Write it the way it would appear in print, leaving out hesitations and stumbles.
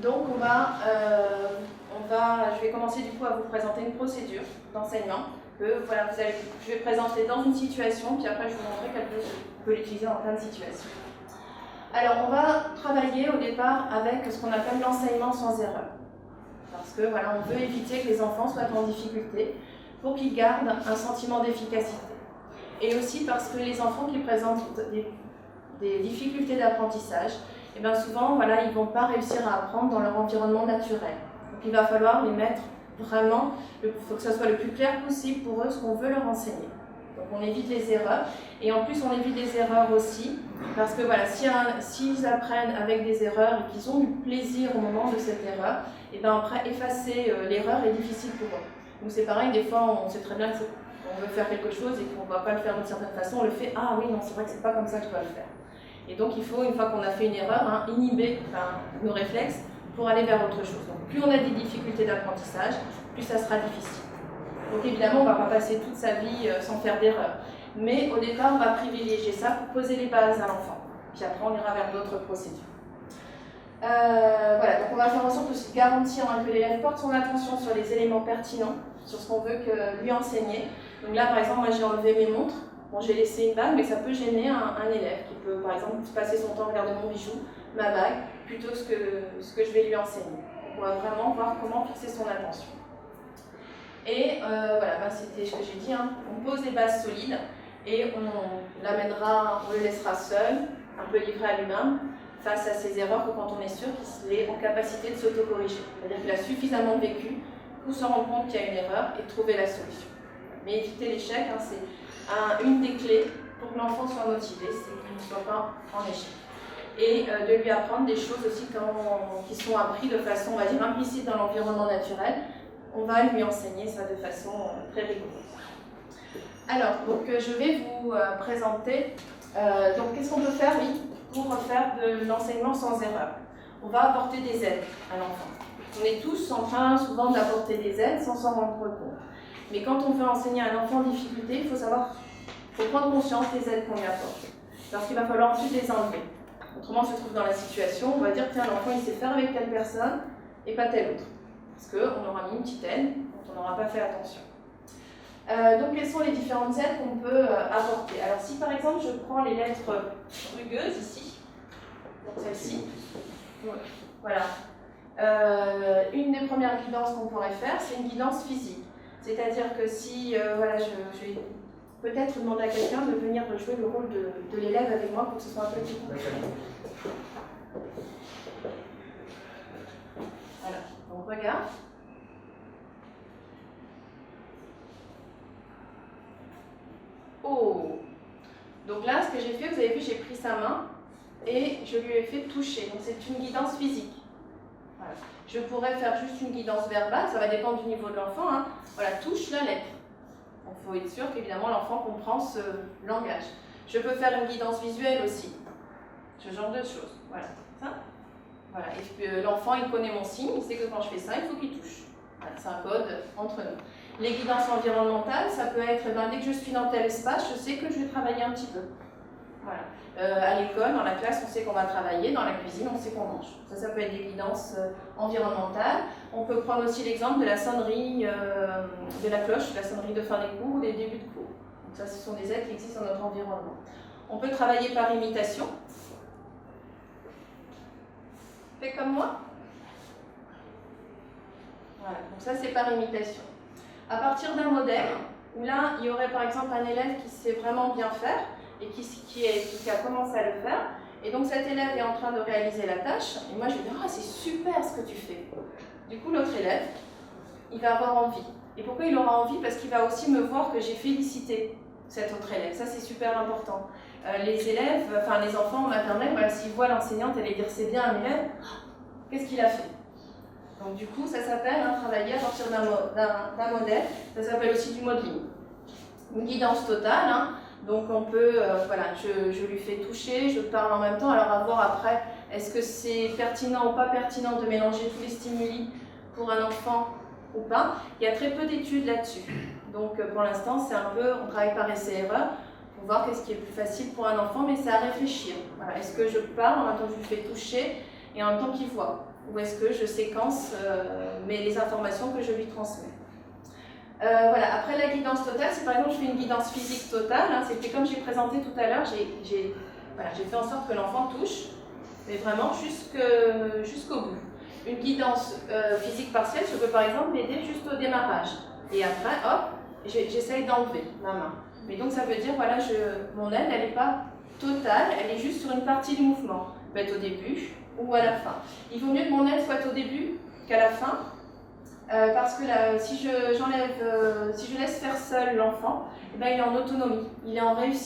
Donc je vais commencer du coup à vous présenter une procédure d'enseignement que voilà, je vais présenter dans une situation, puis après je vous montrerai qu'elle peut l'utiliser dans plein de situations. Alors on va travailler au départ avec ce qu'on appelle l'enseignement sans erreur. Parce que voilà, on veut éviter que les enfants soient en difficulté pour qu'ils gardent un sentiment d'efficacité. Et aussi parce que les enfants qui présentent des difficultés d'apprentissage, et bien souvent, voilà, ils ne vont pas réussir à apprendre dans leur environnement naturel. Donc il va falloir les mettre vraiment, il faut que ce soit le plus clair possible pour eux ce qu'on veut leur enseigner. Donc on évite les erreurs, et en plus on évite les erreurs aussi, parce que voilà, s'ils apprennent avec des erreurs et qu'ils ont du plaisir au moment de cette erreur, et bien après effacer l'erreur est difficile pour eux. Donc c'est pareil, des fois on sait très bien qu'on veut faire quelque chose et qu'on ne va pas le faire d'une certaine façon, on le fait, ah oui, non, c'est vrai que c'est pas comme ça que je dois le faire. Et donc il faut, une fois qu'on a fait une erreur, inhiber nos réflexes pour aller vers autre chose. Donc plus on a des difficultés d'apprentissage, plus ça sera difficile. Donc évidemment, on ne va pas passer toute sa vie sans faire d'erreur. Mais au départ, on va privilégier ça pour poser les bases à l'enfant. Puis après, on ira vers d'autres procédures. Voilà, donc on va faire en sorte de garantir que l'élève porte son attention sur les éléments pertinents, sur ce qu'on veut lui enseigner. Donc là, par exemple, moi j'ai enlevé mes montres. Bon, j'ai laissé une bague, mais ça peut gêner un élève qui peut, par exemple, passer son temps à regarder mon bijou, ma bague, plutôt que ce que je vais lui enseigner. Donc on va vraiment voir comment fixer son attention. Et voilà, c'était ce que j'ai dit, on pose des bases solides et on le laissera seul, un peu livré à lui-même, face à ses erreurs, que quand on est sûr qu'il est en capacité de s'auto-corriger. C'est-à-dire qu'il a suffisamment vécu pour se rendre compte qu'il y a une erreur et trouver la solution. Mais éviter l'échec, c'est une des clés pour que l'enfant soit motivé, c'est qu'il ne soit pas en échec. Et de lui apprendre des choses aussi qui sont apprises de façon, on va dire, implicite dans l'environnement naturel. On va lui enseigner ça de façon très rigoureuse. Alors, donc, je vais vous présenter, donc qu'est-ce qu'on peut faire, pour faire de l'enseignement sans erreur. On va apporter des aides à l'enfant. On est tous en train souvent d'apporter des aides sans s'en rendre compte. Mais quand on veut enseigner à un enfant en difficulté, il faut prendre conscience des aides qu'on lui apporte. Parce qu'il va falloir ensuite les enlever. Autrement, on se trouve dans la situation, on va dire, tiens, l'enfant il sait faire avec telle personne et pas telle autre. Parce qu'on aura mis une petite aide dont on n'aura pas fait attention. Donc, quelles sont les différentes aides qu'on peut apporter? Alors, si par exemple, je prends les lettres rugueuses ici, donc celle-ci, voilà. Une des premières guidances qu'on pourrait faire, c'est une guidance physique. C'est-à-dire que si, voilà, je vais peut-être demander à quelqu'un de venir jouer le rôle de l'élève avec moi pour que ce soit un peu plus concret. Voilà, donc regarde. Oh! Donc là, ce que j'ai fait, vous avez vu, j'ai pris sa main et je lui ai fait toucher. Donc c'est une guidance physique. Voilà. Je pourrais faire juste une guidance verbale, ça va dépendre du niveau de l'enfant. Voilà, touche la lettre. Il faut être sûr qu'évidemment l'enfant comprend ce langage. Je peux faire une guidance visuelle aussi. Ce genre de choses. Voilà. Ça. Voilà. Et puis l'enfant, il connaît mon signe, il sait que quand je fais ça, il faut qu'il touche. Voilà, c'est un code entre nous. Les guidances environnementales, ça peut être, dès que je suis dans tel espace, je sais que je vais travailler un petit peu. Voilà. À l'école, dans la classe, on sait qu'on va travailler, dans la cuisine, on sait qu'on mange. Ça peut être des guidances environnementales. On peut prendre aussi l'exemple de la sonnerie de la cloche, la sonnerie de fin des cours ou des débuts de cours. Donc ça, ce sont des aides qui existent dans notre environnement. On peut travailler par imitation. Fais comme moi. Voilà, donc ça c'est par imitation. À partir d'un modèle, où là, il y aurait par exemple un élève qui sait vraiment bien faire, et qui a commencé à le faire. Et donc cet élève est en train de réaliser la tâche. Et moi je vais dire, ah c'est super ce que tu fais. Du coup l'autre élève, il va avoir envie. Et pourquoi il aura envie? Parce qu'il va aussi me voir que j'ai félicité cet autre élève. Ça c'est super important. Les élèves, enfin les enfants en maternelle, voilà, s'ils voient l'enseignante, elle va dire c'est bien un élève, qu'est-ce qu'il a fait? Donc du coup ça s'appelle travailler à partir d'un modèle. Ça s'appelle aussi du modeling. Une guidance totale. Donc on peut, voilà, je lui fais toucher, je parle en même temps, alors à voir après, est-ce que c'est pertinent ou pas pertinent de mélanger tous les stimuli pour un enfant ou pas. Il y a très peu d'études là-dessus. Donc pour l'instant, c'est un peu, on travaille par essai-erreur pour voir qu'est-ce qui est plus facile pour un enfant, mais c'est à réfléchir. Voilà. Est-ce que je parle en même temps que je lui fais toucher et en même temps qu'il voit? ou est-ce que je séquence les informations que je lui transmets. Voilà. Après la guidance totale, si par exemple je fais une guidance physique totale, hein, c'était comme j'ai présenté tout à l'heure, j'ai fait en sorte que l'enfant touche, mais vraiment jusqu'au bout. Une guidance physique partielle, je peux par exemple l'aider juste au démarrage. Et après, hop, j'essaye d'enlever ma main. Mais donc ça veut dire, voilà, mon aide, elle n'est pas totale, elle est juste sur une partie du mouvement. Elle peut être au début ou à la fin. Il vaut mieux que mon aide soit au début qu'à la fin, parce que là, si je laisse faire seul l'enfant, eh ben, il est en autonomie, il est en réussite.